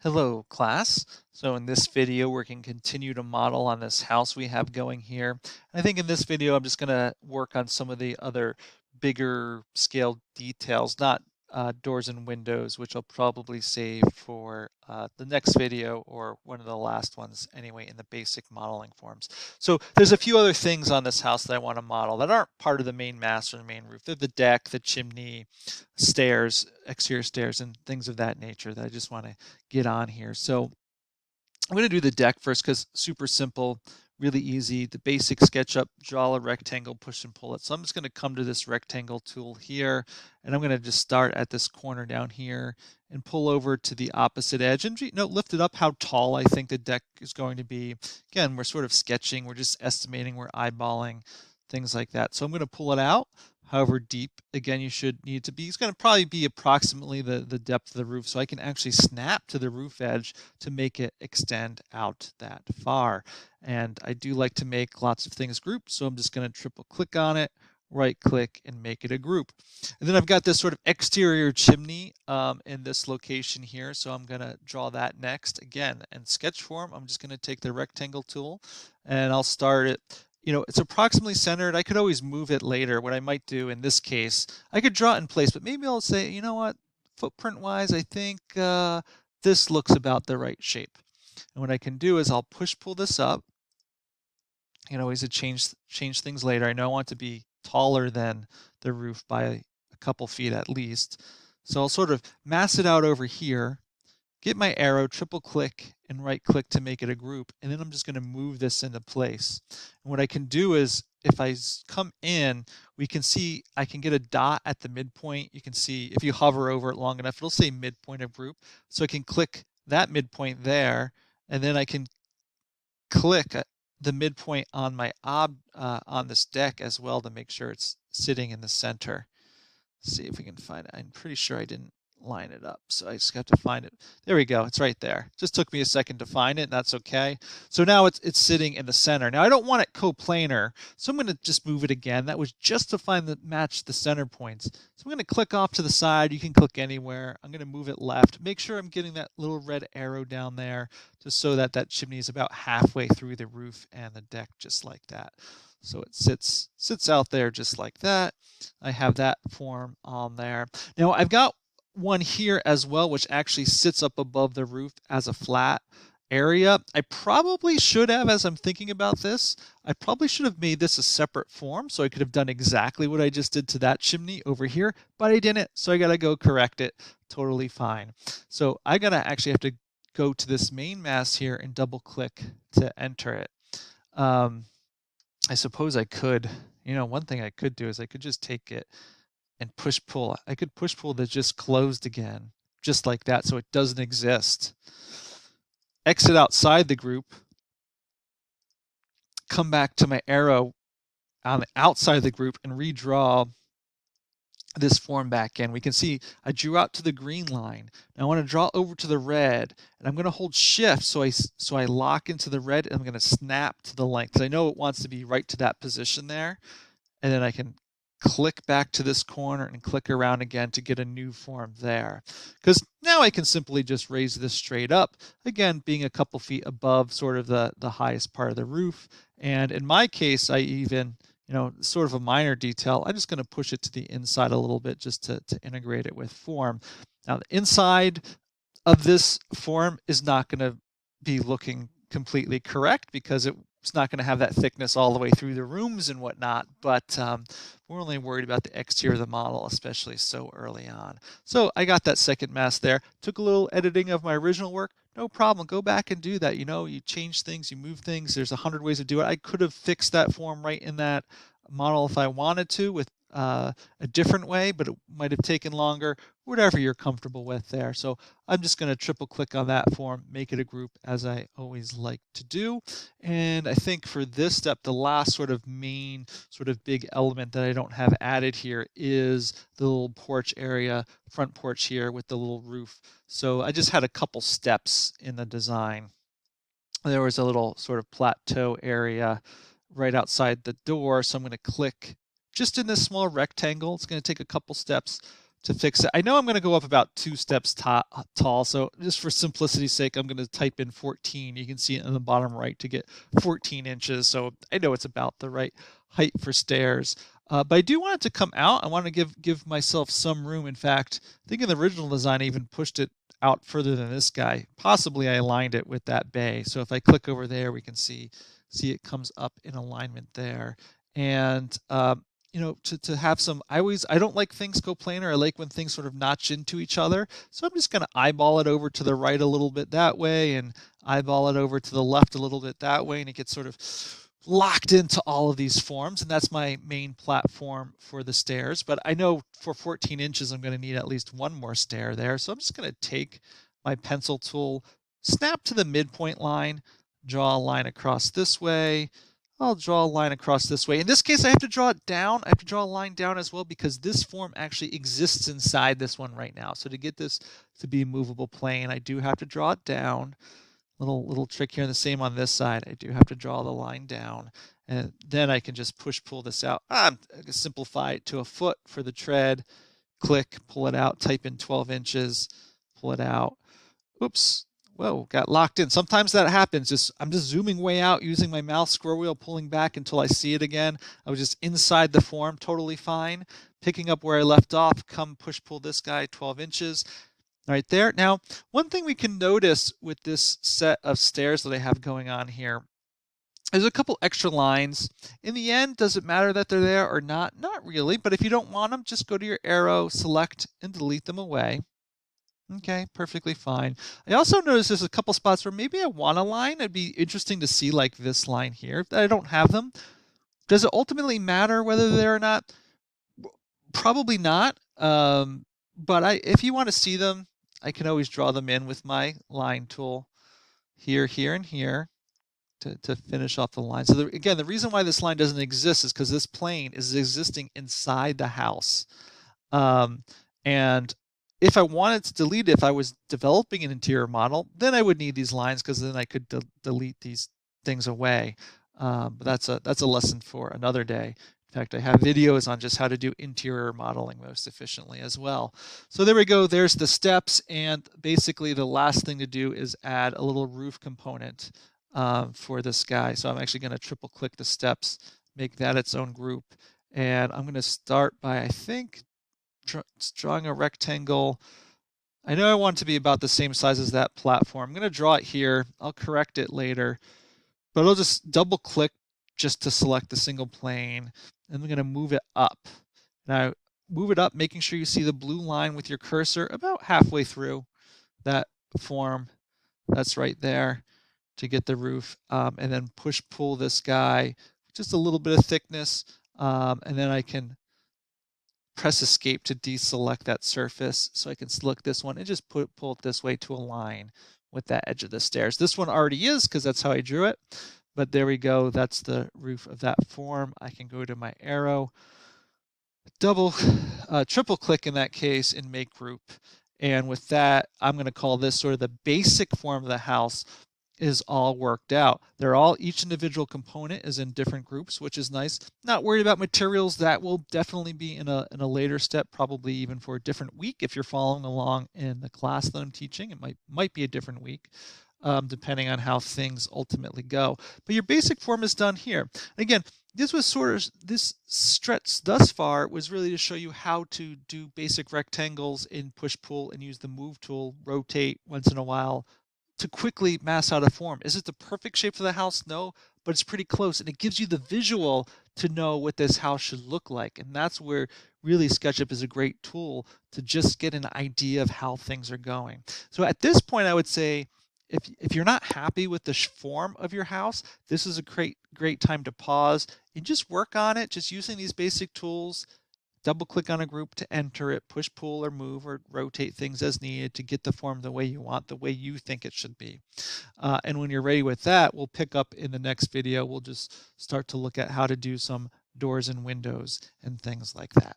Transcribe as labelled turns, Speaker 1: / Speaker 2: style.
Speaker 1: Hello, class. So in this video, we're going to continue to model on this house we have going here. I think in this video, I'm just going to work on some of the other bigger scale details, not doors and windows, which I'll probably save for the next video or one of the last ones anyway in the basic modeling forms. So there's a few other things on this house that I want to model that aren't part of the main mass or the main roof. They're the deck, the chimney, stairs, exterior stairs, and things of that nature that I just want to get on here. So I'm going to do the deck first because super simple, really easy. The basic SketchUp, draw a rectangle, push and pull it. So I'm just going to come to this rectangle tool here, and I'm going to just start at this corner down here and pull over to the opposite edge and lift it up how tall I think the deck is going to be. Again, we're sort of sketching, we're just estimating, we're eyeballing, things like that. So I'm going to pull it out. However deep, again, you should need to be. It's going to probably be approximately the depth of the roof, so I can actually snap to the roof edge to make it extend out that far. And I do like to make lots of things grouped, so I'm just going to triple click on it, right click, and make it a group. And then I've got this sort of exterior chimney in this location here, so I'm going to draw that next. Again, in sketch form, I'm just going to take the rectangle tool and I'll start it. It's approximately centered. I could always move it later. What I might do in this case, I could draw it in place, but maybe I'll say, you know what, footprint wise, I think this looks about the right shape. And what I can do is I'll push pull this up. You can always change things later. I know I want to be taller than the roof by a couple feet at least. So I'll sort of mass it out over here, get my arrow, triple click, and right click to make it a group. And then I'm just going to move this into place. And what I can do is if I come in, we can see I can get a dot at the midpoint. You can see if you hover over it long enough, it'll say midpoint of group. So I can click that midpoint there, and then I can click the midpoint on my on this deck as well to make sure it's sitting in the center. See if we can find it. I'm pretty sure I didn't line it up, so I just got to find it. There we go. It's right there. Just took me a second to find it, and that's okay. So now it's sitting in the center. Now I don't want it coplanar, so I'm going to just move it again. That was just to match the center points. So I'm going to click off to the side. You can click anywhere. I'm going to move it left. Make sure I'm getting that little red arrow down there, just so that that chimney is about halfway through the roof and the deck, just like that. So it sits out there just like that. I have that form on there. Now I've got one here as well, which actually sits up above the roof as a flat area. I probably should have, as I'm thinking about this, I probably should have made this a separate form so I could have done exactly what I just did to that chimney over here, but I didn't, so I gotta go correct it. Totally fine. So I gotta actually have to go to this main mass here and double click to enter it. I suppose I could, one thing I could do is I could just take it and push pull. I could push pull that just closed again, just like that, so it doesn't exist. Exit outside the group, come back to my arrow on the outside of the group and redraw this form back in. We can see I drew out to the green line. Now I want to draw over to the red, and I'm going to hold shift so I lock into the red, and I'm going to snap to the length because I know it wants to be right to that position there. And then I can click back to this corner and click around again to get a new form there. Because now I can simply just raise this straight up, again being a couple feet above sort of the highest part of the roof. And in my case, I even, sort of a minor detail, I'm just going to push it to the inside a little bit just to integrate it with form. Now the inside of this form is not going to be looking completely correct because it's not going to have that thickness all the way through the rooms and whatnot, but we're only worried about the exterior of the model, especially so early on. So I got that second mass there. Took a little editing of my original work. No problem. Go back and do that. You change things, you move things. There's 100 ways to do it. I could have fixed that form right in that model if I wanted to with a different way, but it might have taken longer, whatever you're comfortable with there. So I'm just going to triple click on that form, make it a group as I always like to do. And I think for this step, the last sort of main sort of big element that I don't have added here is the little porch area, front porch here with the little roof. So I just had a couple steps in the design. There was a little sort of plateau area right outside the door. So I'm going to click just in this small rectangle. It's going to take a couple steps to fix it. I know I'm going to go up about 2 steps tall, so just for simplicity's sake, I'm going to type in 14. You can see it in the bottom right to get 14 inches, so I know it's about the right height for stairs. But I do want it to come out. I want to give myself some room. In fact, I think in the original design, I even pushed it out further than this guy. Possibly I aligned it with that bay. So if I click over there, we can see it comes up in alignment there. And to have some, I don't like things go planar. I like when things sort of notch into each other. So I'm just going to eyeball it over to the right a little bit that way and eyeball it over to the left a little bit that way, and it gets sort of locked into all of these forms, and that's my main platform for the stairs. But I know for 14 inches, I'm going to need at least one more stair there. So I'm just going to take my pencil tool, snap to the midpoint line, draw a line across this way. I'll draw a line across this way. In this case, I have to draw it down. I have to draw a line down as well because this form actually exists inside this one right now. So to get this to be a movable plane, I do have to draw it down. Little trick here, and the same on this side. I do have to draw the line down, and then I can just pull this out. I can simplify it to a foot for the tread. Click, pull it out, type in 12 inches, pull it out. Oops. Whoa, got locked in. Sometimes that happens. I'm just zooming way out using my mouse scroll wheel, pulling back until I see it again. I was just inside the form, totally fine. Picking up where I left off, come push pull this guy 12 inches. Right there. Now, one thing we can notice with this set of stairs that I have going on here, there's a couple extra lines. In the end, does it matter that they're there or not? Not really, but if you don't want them, just go to your arrow, select, and delete them away. Okay, perfectly fine. I also noticed there's a couple spots where maybe I want a line. It'd be interesting to see like this line here. I don't have them. Does it ultimately matter whether they're there or not? Probably not. But if you want to see them, I can always draw them in with my line tool here, here, and here to finish off the line. So again, the reason why this line doesn't exist is because this plane is existing inside the house. And if I wanted to delete it, if I was developing an interior model, then I would need these lines because then I could delete these things away. But that's a lesson for another day. In fact, I have videos on just how to do interior modeling most efficiently as well. So there we go. There's the steps. And basically the last thing to do is add a little roof component for this guy. So I'm actually going to triple click the steps, make that its own group. And I'm going to start by, I think, drawing a rectangle. I know I want it to be about the same size as that platform. I'm going to draw it here. I'll correct it later. But I'll just double click just to select the single plane. And I'm going to move it up. Now, move it up, making sure you see the blue line with your cursor about halfway through that form. That's right there to get the roof. And then push pull this guy, just a little bit of thickness. And then I can press escape to deselect that surface. So I can select this one and just pull it this way to align with that edge of the stairs. This one already is because that's how I drew it. But there we go. That's the roof of that form. I can go to my arrow, triple click in that case and make group. And with that, I'm going to call this sort of the basic form of the house is all worked out. Each individual component is in different groups, which is nice. Not worried about materials. That will definitely be in a later step, probably even for a different week. If you're following along in the class that I'm teaching, it might be a different week, depending on how things ultimately go. But your basic form is done here. Again, this stretch thus far was really to show you how to do basic rectangles in push pull and use the move tool, rotate once in a while, to quickly mass out a form. Is it the perfect shape for the house? No, but it's pretty close. And it gives you the visual to know what this house should look like. And that's where really SketchUp is a great tool to just get an idea of how things are going. So at this point, I would say, if you're not happy with the form of your house, this is a great time to pause and just work on it, just using these basic tools. Double click on a group to enter it, push, pull, or move, or rotate things as needed to get the form the way you want, the way you think it should be. And when you're ready with that, we'll pick up in the next video. We'll just start to look at how to do some doors and windows and things like that.